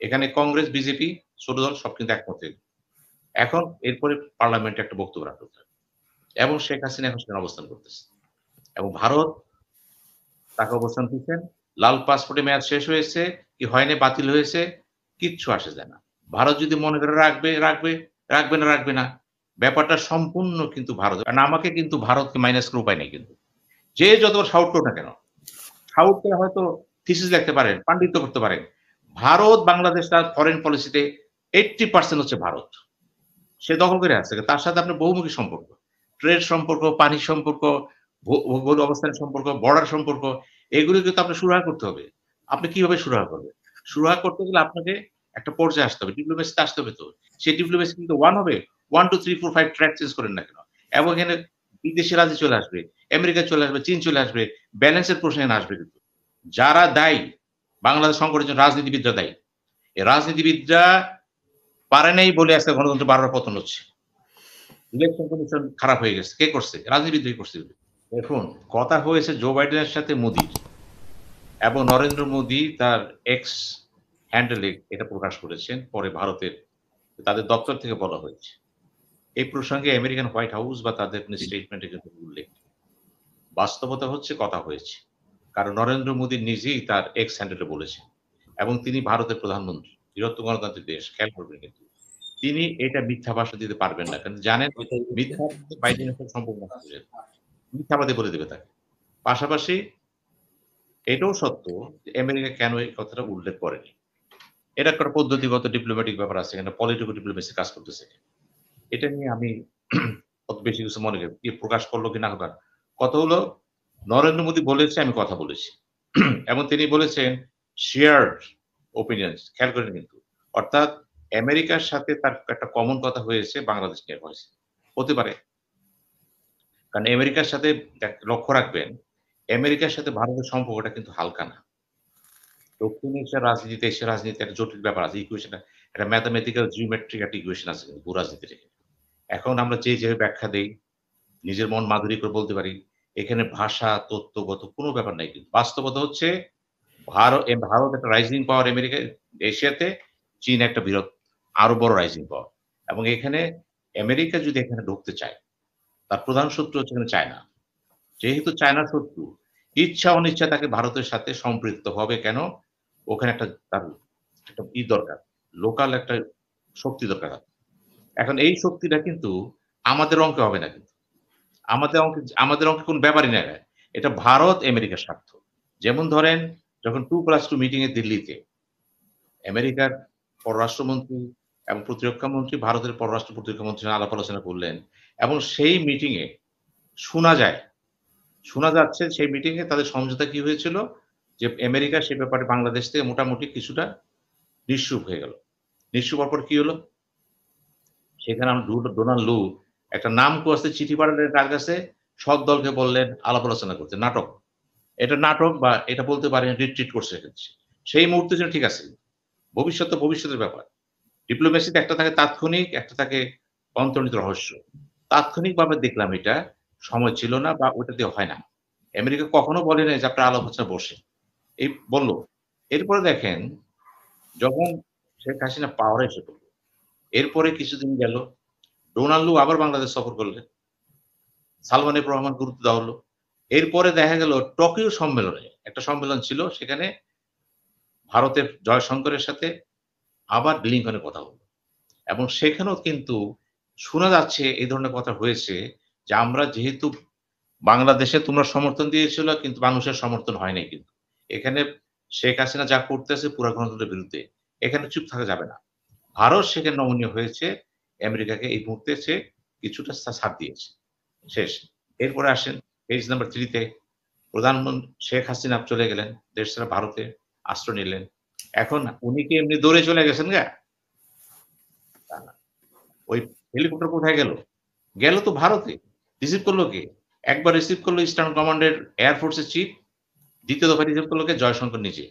এখানে কংগ্রেস, বিজেপি, ছোট দল সব কিন্তু একমত হয়ে গেল। এখন এরপরে পার্লামেন্টে একটা বক্তব্য রাখতে হবে এবং শেখ হাসিনা এখন সেখানে অবস্থান করতেছে। এবং ভারত তাকে অবস্থান দিচ্ছেন। লাল পাসপোর্টে মেয়াদ শেষ হয়েছে কি হয়নি, বাতিল হয়েছে, কিচ্ছু আসে যায় না। ভারত যদি মনে করে রাখবে, রাখবে, রাখবে না, রাখবে না। ব্যাপারটা সম্পূর্ণ কিন্তু ভারত। কারণ আমাকে কিন্তু ভারতকে মাইনাস করার উপায় নেই কিন্তু। যে যতবার সাউট করুক না কেন, সাউট করে হয়তো থিসিস লিখতে পারেন, পান্ডিত্য করতে পারেন। ভারত বাংলাদেশ তার ফরেন পলিসিতে 80% হচ্ছে ভারত। সে দখল করে আছে। তার সাথে আপনার বহুমুখী সম্পর্ক। ট্রেড সম্পর্ক, পানির সম্পর্ক, ভৌগোলিক অবস্থানের সম্পর্ক, বর্ডার সম্পর্ক এগুলো কিন্তু আপনার সুরাহা করতে হবে। আপনি কিভাবে সুরাহা করবেন? সুরাহা করতে গেলে আপনাকে একটা পর্যায়ে আসতে হবে। ডিপ্লোমেসিতে আসতে হবে তো। সেই ডিপ্লোমেসি কিন্তু 1 হবে। 1, 2, 3, 4, 5 ট্র্যাক চেঞ্জ করেন না কেন? এবং এখানে বিদেশি রাজি চলে আসবে, আমেরিকা চলে আসবে, চীন চলে আসবে। ব্যালেন্সের প্রশ্ন এখানে আসবে কিন্তু। যারা দায়ী, বাংলাদেশ সংকটের জন্য রাজনীতিবিদরা দায়ী। এই রাজনীতিবিদরা পারে নাই বলে আজকে গণতন্ত্র বারবার পতন হচ্ছে। ইলেকশন কমিশন খারাপ হয়ে গেছে। কে করছে? রাজনীতিবিদরাই করছে। দেখুন, কথা হয়েছে জো বাইডেনের সাথে মোদির এবং নরেন্দ্র মোদি তার এক্স হ্যান্ডেলে এটা প্রকাশ করেছেন। পরে ভারতের তাদের দপ্তর থেকে বলা হয়েছে। এই প্রসঙ্গে আমেরিকান হোয়াইট হাউস বা তাদের কোন স্টেটমেন্টে কিন্তু উল্লেখ নেই। বাস্তবতা হচ্ছে কথা হয়েছে। কারণ নরেন্দ্র মোদি নিজেই তার এক্স হ্যান্ডেলে বলেছেন এবং তিনি ভারতের প্রধানমন্ত্রী। বৃহত্তম গণতান্ত্রিক দেশ। খেয়াল করবেন কিন্তু। তিনি এটা মিথ্যা ভাষা দিতে পারবেন না। কারণ জানেন মিথ্যা বাইডেনের সাথে সম্পর্ক নষ্ট হয়ে যাবে। মিথ্যাবাদী বলে দেবে তাকে। পাশাপাশি এটাও সত্য যে আমেরিকা কেন এই কথাটা উল্লেখ করেনি। এটা একটা পদ্ধতিগত ডিপ্লোম্যাটিক ব্যাপার আছে। এখানে পলিটিক্যাল ডিপ্লোমেসি কাজ করতেছে। এটা নিয়ে আমি অত বেশি কিছু মনে করি। কি প্রকাশ করলো কি না হলো। কথা হলো নরেন্দ্র মোদি বলেছে আমি কথা বলেছি। এবং তিনি বলেছেন শেয়ার্ড ওপিনিয়নস খেয়াল করেন কিন্তু। অর্থাৎ আমেরিকার সাথে তার একটা কমন কথা হয়েছে বাংলাদেশ নিয়ে হয়েছে। হতে পারে। কারণ আমেরিকার সাথে লক্ষ্য রাখবেন, আমেরিকার সাথে ভারতের সম্পর্কটা কিন্তু হালকা না। দক্ষিণ এশিয়ার রাজনীতিতে, এশিয়ার রাজনীতিতে একটা জটিল ব্যাপার আছে। ইকুয়েশন একটা ম্যাথমেটিক্যাল জিওমেট্রিক একটা ইকুয়েশন আছে কিন্তু ভূ-রাজনীতির এখানে। এখন আমরা যেভাবে ব্যাখ্যা দেই, নিজের মন মাধুরী করে বলতে পারি। এখানে ভাষা, তত্ত্বগত কোনো ব্যাপার নাই কিন্তু। বাস্তবতা হচ্ছে ভারত একটা রাইজিং পাওয়ার এশিয়াতে, চীন একটা আরো বড় রাইজিং পাওয়ার। এবং এখানে আমেরিকা যদি এখানে ঢুকতে চায়, তার প্রধান শত্রু হচ্ছে এখানে চায়না। যেহেতু চায়না শত্রু, ইচ্ছা অনিচ্ছা তাকে ভারতের সাথে সম্পৃক্ত হবে কেন? ওখানে তার একটা দরকার। লোকাল একটা শক্তি দরকার। এখন এই শক্তিটা কিন্তু আমাদের অঙ্কে হবে না কিন্তু। আমাদের অঙ্কে কোন ব্যাপারই না। এটা ভারত আমেরিকার স্বার্থ। যেমন ধরেন যখন 2+2 মিটিং এ দিল্লিতে আমেরিকার পররাষ্ট্রমন্ত্রী এবং প্রতিরক্ষা মন্ত্রী ভারতের পররাষ্ট্র প্রতিরক্ষা মন্ত্রীর সঙ্গে আলাপ আলোচনা করলেন এবং সেই মিটিং এ শোনা যায় শোনা যাচ্ছে সেই মিটিং এ তাদের সমঝোতা কি হয়েছিল যে আমেরিকা সে ব্যাপারে বাংলাদেশ থেকে মোটামুটি কিছুটা নিঃসুপ হয়ে গেল। নিঃসুপ হওয়ার পর কি হলো? সেখানে ডোনাল্ড লু একটা নাম কষে চিঠি পাঠালেন কার কাছে? সব দলকে বললেন আলাপ আলোচনা করতে। নাটক। এটা নাটক বা এটা বলতে পারেন রিট্রিট করছে এক্ষেত্রে। সেই মুহূর্তে যেন ঠিক আছে। ভবিষ্যৎ তো ভবিষ্যতের ব্যাপার। ডিপ্লোমেসিতে একটা থাকে তাৎক্ষণিক, একটা থাকে অন্তর্নিহিত রহস্য। তাৎক্ষণিকভাবে দেখলাম এটা সময় ছিল না বা ওটা দিয়ে হয় না। আমেরিকা কখনো বলে নাই যে আপনারা আলাপ আলোচনা বসেন। এই বলল। এরপরে দেখেন যখন শেখ হাসিনা পাওয়ারে এসে পড়ল। এরপরে কিছুদিন গেল, ডোনাল্ড লু আবার বাংলাদেশ সফর করলেন। সালমান এফ রহমান গুরুত্ব দেওয়া হলো। এরপরে দেখা গেল টোকিও সম্মেলনে একটা সম্মেলন ছিল সেখানে ভারতের জয়শঙ্করের সাথে আবার ব্লিংকনের কথা হলো। এবং সেখানেও কিন্তু শোনা যাচ্ছে এই ধরনের কথা হয়েছে যে আমরা যেহেতু বাংলাদেশে তোমরা সমর্থন দিয়েছিল কিন্তু মানুষের সমর্থন হয় নাই কিন্তু। এখানে শেখ হাসিনা যা করতেছে পুরা গণতন্ত্রের বিরুদ্ধে। এখানে চুপ থাকা যাবে না। ভারত সেখানে নমনীয় হয়েছে আমেরিকাকে এই মুহূর্তে সে কিছুটা ছাড় দিয়েছে। শেষ। এরপরে আসেন পেজ নাম্বার 3 তে শেখ হাসিনা চলে গেলেন। দেশ ছেড়ে ভারতে আশ্রয় নিলেন। এখন উনি কি এমনি দৌড়ে চলে গেছেন গা? তা না। ওই হেলিকপ্টার কোথায় গেল? গেল তো ভারতে। রিসিভ করলো কে? একবার রিসিভ করলো ইস্টার্ন কমান্ডের এয়ার ফোর্সের চিফ, দ্বিতীয় দফা রিসিভ করলো কে? জয়শঙ্কর নিজে।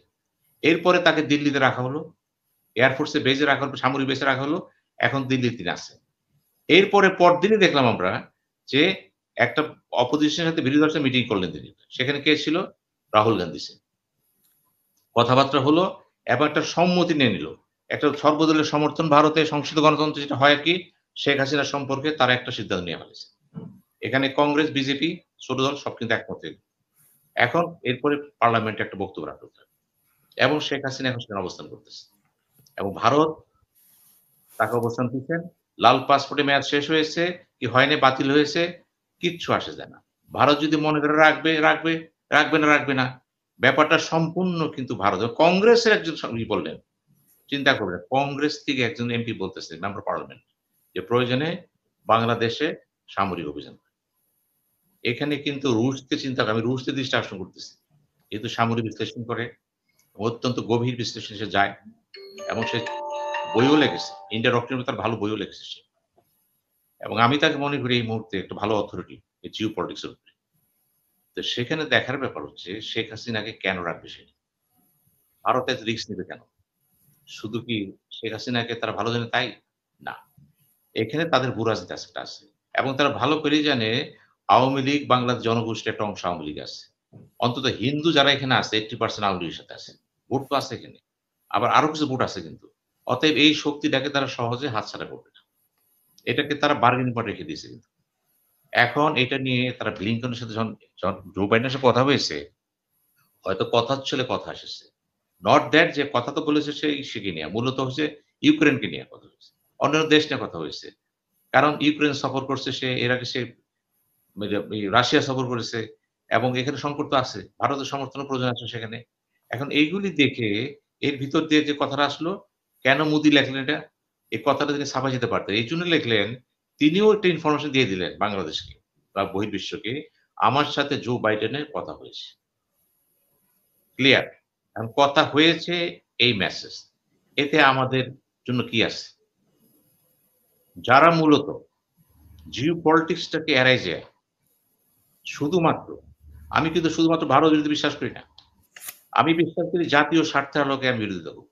এরপরে তাকে দিল্লিতে রাখা হলো। এয়ার ফোর্সে বেজে রাখা হলো, সামরিক বেসে রাখা হলো। এখন দিল্লিতে তিনি আছেন। এরপরে পরদিনই দেখলাম আমরা যে একটা অপোজিশনের সাথে বিরোধী দলের সাথে মিটিং করলেন তিনি। সেখানে কে ছিল? রাহুল গান্ধী ছিলেন। কথাবার্তা হলো এবং একটা সম্মতি নিয়ে নিল। একটা সর্বদলীয় সমর্থন ভারতে সংসদীয় গণতন্ত্র যেটা হয় কি শেখ হাসিনা সম্পর্কে তারা একটা সিদ্ধান্ত নিয়ে ফেলেছে। এখানে কংগ্রেস, বিজেপি, ছোট দল সব কিন্তু একমত হয়ে এখন এরপরে পার্লামেন্টে একটা বক্তব্য রাখতে হবে এবং শেখ হাসিনা এখন সেখানে অবস্থান করতেছে এবং ভারত তাকে অবস্থান দিচ্ছেন। লাল পাসপোর্টে মেয়াদ শেষ হয়েছে কি হয়নি, বাতিল হয়েছে, কিচ্ছু আসে যায় না। ভারত যদি মনে করে রাখবে, রাখবে, রাখবে না। ব্যাপারটা সম্পূর্ণ কিন্তু ভারত। কংগ্রেসের একজন বললেন, চিন্তা করবেন কংগ্রেস থেকে একজন এমপি বলতেছে, মেম্বার পার্লামেন্ট, যে প্রয়োজনে বাংলাদেশে সামরিক অভিযান। এখানে কিন্তু রুশকে চিন্তা করে, আমি রুশকে দৃষ্টি আকর্ষণ করতেছি। যেহেতু সামরিক বিশ্লেষণ করে, অত্যন্ত গভীর বিশ্লেষণ সে যায় এবং সে বইও লেগেছে। ইন্ডিয়া ডক্টরিনের তার ভালো বইও লেগেছে সে। এবং আমি তাকে মনে করি এই মুহূর্তে একটা ভালো অথরিটি এই জিও পলিটিক্স এর উপরে। তো সেখানে দেখার ব্যাপার হচ্ছে শেখ হাসিনাকে কেন রাখবে সে? ভারত এত রিস্ক নিবে কেন? শুধু কি শেখ হাসিনাকে তারা ভালো জানে তাই? না। এখানে তাদের ভূ রাজনীতি আছে এবং তারা ভালো করেই জানে আওয়ামী লীগ বাংলার জনগোষ্ঠীর একটা অংশ আওয়ামী লীগ আছে। অন্তত হিন্দু যারা এখানে আছে 80% আওয়ামী লীগের সাথে আছে। ভোট তো আছে এখানে। আবার আরো কিছু ভোট আছে কিন্তু। অতএব এই শক্তিটাকে তারা সহজে হাতছাড়া করবে না। এটাকে তারা বার্গেনিং পয়েন্ট রেখে দিয়েছে কিন্তু। এখন এটা নিয়ে তারা ব্লিংকনের সাথে যখন জো বাইডেনের সাথে কথা হয়েছে, হয়তো কথার ছলে কথা এসেছে। নট দ্যাট যে কথা তো বলেছে সে ইস্যুকে নিয়ে। মূলত হচ্ছে ইউক্রেনকে নিয়ে কথা হয়েছে। অন্যান্য দেশ নিয়ে কথা হয়েছে। কারণ ইউক্রেন সফর করছে সে, এর আগে সে রাশিয়া সফর করেছে এবং এখানে সংকট তো আছে। ভারতের সমর্থনের প্রয়োজন আছে সেখানে। এখন এইগুলি দেখে এর ভিতর দিয়ে যে কথাটা আসলো, কেন মোদি লেখলেন এটা? এই কথাটা তিনি ছাপা যেতে পারতেন। এইজন্য লেখলেন, তিনিও একটা ইনফরমেশন দিয়ে দিলেন বাংলাদেশকে বা বহির্বিশ্বকে, আমার সাথে জো বাইডেনের কথা হয়েছে। ক্লিয়ার? এখন কথা হয়েছে এই মেসেজ। এতে আমাদের জন্য কি আছে? যারা মূলত জিও পলিটিক্স টাকে এড়ায় যায় শুধুমাত্র, আমি কিন্তু শুধুমাত্র ভারত বিরোধী বিশ্বাস করি না। আমি বিশ্বাস করি জাতীয় স্বার্থের আলোকে আমি বিরোধিতা করব।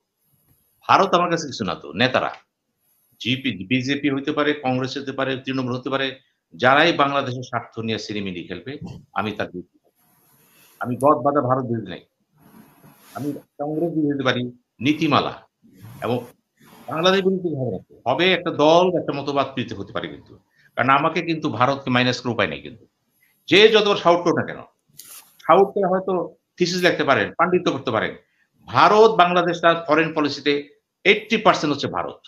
ভারত আমার কাছে কিছু না তো, নেতারা। বিজেপি হইতে পারে, কংগ্রেস হতে পারে, তৃণমূল হতে পারে। যারাই বাংলাদেশের স্বার্থ নিয়ে সিনেমিনি খেলবে, আমি তার বিরুদ্ধে। আমি গদ বাঁধা ভারত বিরোধী নাই। আমি কংগ্রেস বিরোধী হতে পারি, নীতিমালা এবং বাংলাদেশ বিরোধী হবে না। হবে একটা দল, একটা মতবাদ প্রীতি হতে পারে কিন্তু। কারণ আমাকে কিন্তু ভারতকে মাইনাস করে উপায় নেই কিন্তু। যে যত সাউট করুক না কেন, সাউথ করে হয়তো থিসিস লিখতে পারেন, পান্ডিত্য করতে পারেন। ভারত বাংলাদেশ তার ফরেন পলিসিতে 80% হচ্ছে ভারত।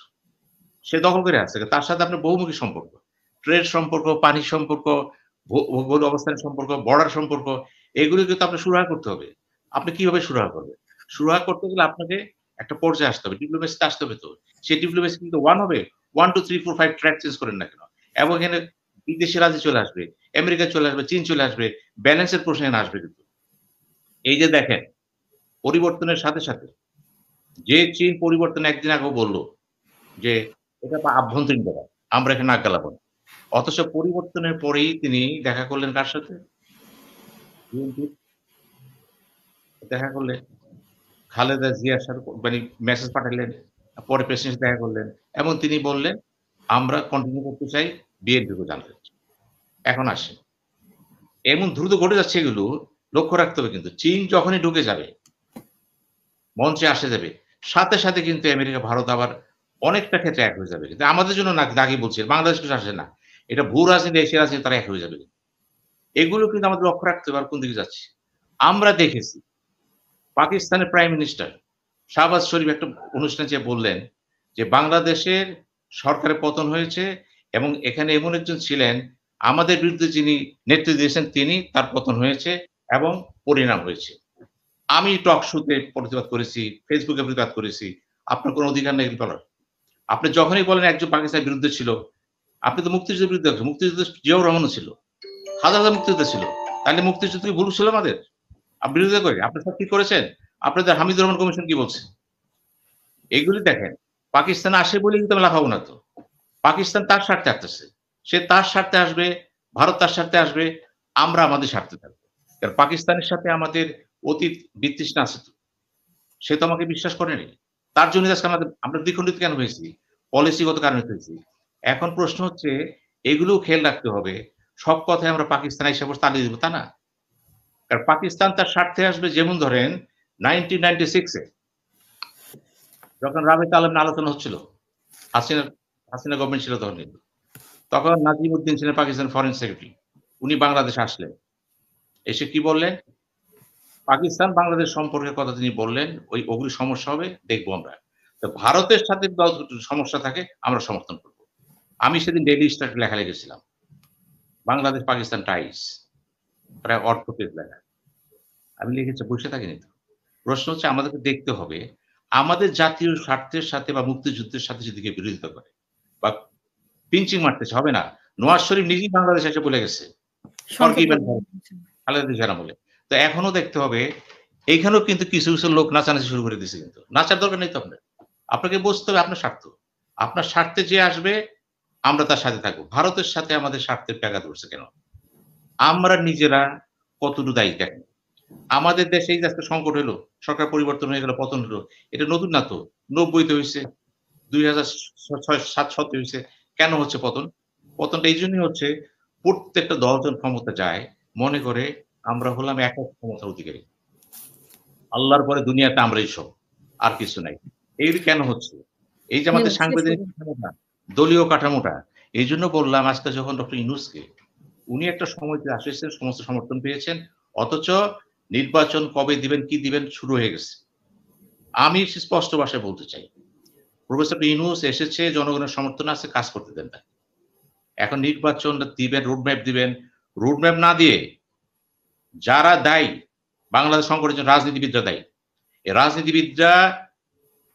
সে দখল করে আছে। তার সাথে আপনার বহুমুখী সম্পর্ক। ট্রেড সম্পর্ক, পানির সম্পর্ক, ভৌগোলিক অবস্থানের সম্পর্ক, বর্ডার সম্পর্ক, এগুলো কিন্তু আপনার সুরাহা করতে হবে। আপনি কিভাবে সুরাহা করবেন? সুরাহা করতে গেলে আপনাকে একটা পর্যায়ে আসতে হবে। ডিপ্লোমেসিতে আসতে হবে তো। সেই ডিপ্লোমেসি কিন্তু 1 হবে। 1, 2, 3, 4, 5 ট্র্যাক চেঞ্জ করেন না কেন? এবং এখানে বিদেশি রাজি চলে আসবে, আমেরিকা চলে আসবে, চীন চলে আসবে। ব্যালেন্সের প্রশ্ন এখানে আসবে কিন্তু। এই যে দেখেন, পরিবর্তনের সাথে যে চীন পরিবর্তন একদিন আগেও বলল যে, এটা তো আভ্যন্তরীণ ব্যাপার। আমরা এখানে নাক গলাবো না। অথচ পরিবর্তনের পরেই তিনি দেখা করলেন কার সাথে? বিএনপির দেখা করলেন। খালেদা জিয়ার সাথে মানে মেসেজ পাঠালেন। পরে প্রেসিডেন্ট সাথে দেখা করলেন। এবং তিনি বললেন, "আমরা কন্টিনিউ করতে চাই, বিএনপিকেও জানাতে চাই।" এখন আসেন। এমন দ্রুত ঘটে যাচ্ছে এগুলো, লক্ষ্য রাখতে হবে কিন্তু। চীন যখনই ঢুকে যাবে, মঞ্চে আসে যাবে, সাথে কিন্তু আমেরিকা, ভারত আবার অনেকটা ক্ষেত্রে এক হয়ে যাবে। কিন্তু আমাদের জন্য না দাগি বলছি, বাংলাদেশ কিছু আসে না। এটা ভূ রাজনীতি, এশিয়া রাজনীতি তারা এক হয়ে যাবে। এগুলো কিন্তু আমাদের লক্ষ্য রাখতে হবে আর কোন দিকে যাচ্ছি। আমরা দেখেছি পাকিস্তানের প্রাইম মিনিস্টার শাহবাজ শরীফ একটা অনুষ্ঠানে যেয়ে বললেন যে, "বাংলাদেশের সরকারের পতন হয়েছে এবং এখানে এমন একজন ছিলেন, আমাদের বিরুদ্ধে যিনি নেতৃত্ব দিয়েছেন তিনি, তার পতন হয়েছে এবং পরিণাম হয়েছে।" আমি টক শোতে প্রতিবাদ করেছি, ফেসবুকে প্রতিবাদ করেছি। আপনার কোন অধিকার নেই এগুলো বলার। আপনি যখনই বলেন একজন পাকিস্তানের বিরুদ্ধে ছিল, আপনি তো মুক্তিযুদ্ধের বিরুদ্ধে আছেন। মুক্তিযুদ্ধে জিয়াউর রহমানও ছিল। হাজার মুক্তিযোদ্ধা ছিল। তাহলে মুক্তিযুদ্ধ কি ভুল ছিল আমাদের? বিরোধিতা করি। আপনি সব ঠিক করেছেন? আপনাদের হামিদুর রহমান কমিশন কি বলছে? এগুলি দেখেন। পাকিস্তান আসে বলেই কিন্তু আমরা লাফাবো না তো। পাকিস্তান তার স্বার্থে আসতেছে। সে তার স্বার্থে আসবে, ভারত তার স্বার্থে আসবে, আমরা আমাদের স্বার্থে থাকবো। কারণ পাকিস্তানের সাথে আমাদের অতীত বিতৃষ্ণা আছে তো। সে তো আমাকে বিশ্বাস করেনি। তার জন্য আজকে আমরা দ্বিখণ্ডিত কেন হয়েছি? পলিসিগত কারণে হয়েছি। এখন প্রশ্ন হচ্ছে এগুলোও খেয়াল রাখতে হবে। সব কথায় আমরা পাকিস্তান আইসা বসে তালি দিব তা না। কারণ পাকিস্তান তার স্বার্থে আসবে যেমন ধরেন 1996 এ যখন রাবেতা আলম নিয়ে আলোচনা হচ্ছিল, হাসিনা হাসিনা গভর্নমেন্ট ছিল তখন কিন্তু। তখন নাজিমুদ্দিন ছিলেন পাকিস্তান ফরেন সেক্রেটারি। উনি বাংলাদেশে আসলেন। এসে কি বললেন? পাকিস্তান বাংলাদেশ সম্পর্কের কথা তিনি বললেন, ওগুলি সমস্যা হবে, দেখব আমরা। তো ভারতের সাথে সমস্যা থাকে আমরা সমর্থন করব। আমি সেদিন ডেইলি স্টার লেখা লিখেছিলাম। বাংলাদেশ পাকিস্তান টাইস প্রায় অর্ধ পেজ লেখা। আমি লিখেছি বসে থাকিনি তো। প্রশ্ন হচ্ছে আমাদেরকে দেখতে হবে আমাদের জাতীয় স্বার্থের সাথে বা মুক্তিযুদ্ধের সাথে যদি কেউ বিরোধিতা করে বা পিঞ্চিং মারতেছে হবে না। নওয়াজ শরীফ নিজেই বাংলাদেশে এসে বলে গেছে। ফরগিভেন খালেদা জিয়ার আমলে। তো এখনো দেখতে হবে এইখানেও কিন্তু কিছু, কিছু লোক নাচানাচি শুরু করে দিছে কিন্তু। নাচার দরকার নেই তো আপনার। আপনাকে বুঝতে হবে আপনার স্বার্থ। আপনার স্বার্থে যে আসবে আমরা তার সাথে থাকবো। ভারতের সাথে আমাদের স্বার্থের ব্যাঘাত ঘটছে কেন? আমরা নিজেরা কতটুকু দায়ী দেখেন। আমাদের দেশে এই যে আজকে সংকট হলো, সরকার পরিবর্তন হয়ে গেল, পতন হলো। এটা নতুন না তো। ৯০ তে হইছে, ২০০৬-৭ হইছে। কেন হচ্ছে পতন? পতনটা এইজন্যই হচ্ছে প্রত্যেকটা দল যখন ক্ষমতা যায়, মনে করে আমরা হলাম একক ক্ষমতার অধিকারী। আল্লাহর পরে দুনিয়াতে আমরাই সব। আর কিছু নাই। এইগুলি কেন হচ্ছে? এই যে আমাদের সাংবিধানিক কাঠামোটা, দলীয় কাঠামোটা, এইজন্য বললাম আজকে যখন ডক্টর ইউনূসকে উনি একটা সময়তে আসেছেন, সমস্ত সমর্থন পেয়েছেন। অথচ নির্বাচন কবে দিবেন, কি দিবেন শুরু হয়ে গেছে। আমি স্পষ্ট ভাষায় বলতে চাই। প্রফেসর ইউনূস এসেছে, জনগণের সমর্থন আছে, কাজ করতে দেন তাকে। এখন নির্বাচনটা দিবেন, রোডম্যাপ দিবেন। রোডম্যাপ না দিয়ে যারা দায়ী, বাংলাদেশ সংকটের জন্য রাজনীতিবিদরা দায়ী। এই রাজনীতিবিদরা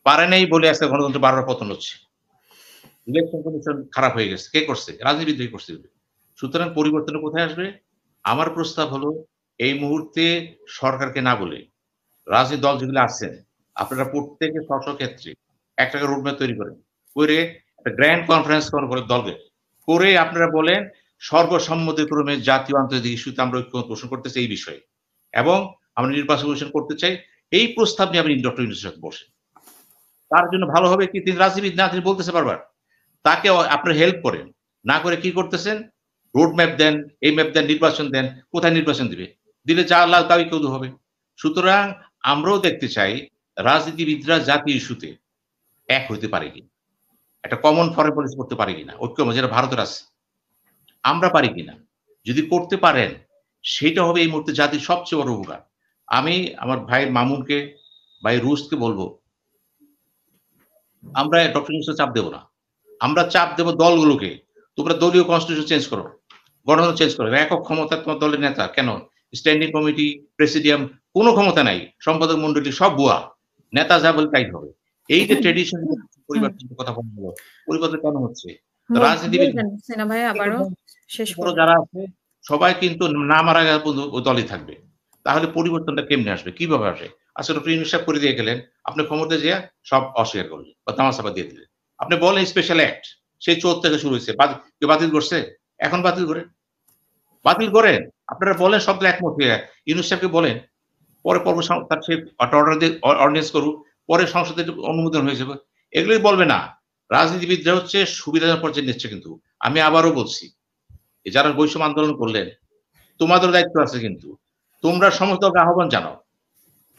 পারে নাই বলে আজকে গণতন্ত্র বারবার পতন হচ্ছে। ইলেকশন কমিশন খারাপ হয়ে গেছে। কে করছে? রাজনীতিবিদরাই করছে। সুতরাং পরিবর্তন কোথায় আসবে? আমার প্রস্তাব হলো এই মুহূর্তে সরকারকে না বলে রাজনৈতিক দল যেগুলো আছেন, আপনারা প্রত্যেকে স্ব ক্ষেত্রে একটা রোডম্যাপ তৈরি করেন। করে একটা গ্র্যান্ড কনফারেন্স করেন দলকে। করে আপনারা বলেন সর্বসম্মতিক্রমে জাতীয় আন্তর্জাতিক ইস্যুতে আমরা ঐক্যমত পোষণ করতেছি এই বিষয়ে। এবং আমরা নির্বাচন কমিশন করতে চাই। এই প্রস্তাব নিয়ে আপনি ডক্টর ইউনূসের সাথে বসেন। তার জন্য ভালো হবে কি তিনি রাজনীতিবিদ না, তিনি বলতেছে বারবার। তাকে আপনারা হেল্প করেন। না করে কি করতেছেন? রোড ম্যাপ দেন, এই ম্যাপ দেন, নির্বাচন দেন। কোথায় নির্বাচন দিবে? দিলে যা লাভ তাই কেউ হবে। সুতরাং আমরাও দেখতে চাই রাজনীতিবিদরা জাতীয় ইস্যুতে এক হইতে পারে কিনা। একটা কমন ফরেন পলিসি করতে পারে কিনা। ঐক্যমত যেটা ভারতের আছে। আমরা পারি কিনা। যদি করতে পারেন সেটা হবে এই মুহূর্তে জাতির সবচেয়ে বড় উপকার। আমি আমার ভাই মামুনকে, ভাই রুশকে বলব আমরা ডক্টর ইউনূসকে চাপ দেব না। আমরা চাপ দেব দলগুলোকে। তোমরা দলীয় কনস্টিটিউশন চেঞ্জ করো। গঠন চেঞ্জ করো। একক ক্ষমতা তোমার দলের নেতা কেন? স্ট্যান্ডিং কমিটি, প্রেসিডিয়াম কোন ক্ষমতা নাই। সম্পাদক মন্ডলী সব ভুয়া। নেতা যা বলে তাই হবে। এই যে ট্র্যাডিশন পরিবর্তনের কথা বলা হলো, পরিবর্তন কেন হচ্ছে? রাজনীতিবিদ যারা আছে সবাই কিন্তু না মারা গেলে ওই দলই থাকবে। তাহলে পরিবর্তনটা কেমনে আসবে? কিভাবে আসবে? আসলে ডক্টর ইউনূস সাহেব করে দিয়ে গেলেন। আপনি ক্ষমতায় যেয়ে সব অস্বীকার করলেন বা তামাশা দিয়ে দিলেন। আপনি বলেন স্পেশাল অ্যাক্ট। সেই ৪ থেকে শুরু হয়েছে। কেউ বাতিল করছে? এখন বাতিল করেন। বাতিল করেন। আপনারা বলেন সবগুলো একমত হয়ে। ইউনূস সাহেবকে বলেন। পরে তার সে অর্ডার দিয়ে অর্ডিন্যান্স করুক। পরে সংসদে অনুমোদন হয়ে যাবে। এগুলোই বলবে না। রাজনীতিবিদরা হচ্ছে সুবিধাজনক পর্যায়ে নিচ্ছে কিন্তু। আমি আবারও বলছি, যারা বৈষম্য আন্দোলন করলেন, তোমাদেরও দায়িত্ব আছে কিন্তু। তোমরা সমস্ত আহ্বান জানাও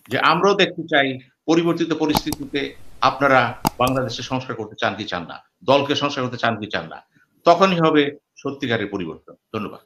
যে আমরাও দেখতে চাই পরিবর্তিত পরিস্থিতিতে আপনারা বাংলাদেশে সংস্কার করতে চান কি চান না, দলকে সংস্কার করতে চান কি চান না। তখনই হবে সত্যিকারের পরিবর্তন। ধন্যবাদ।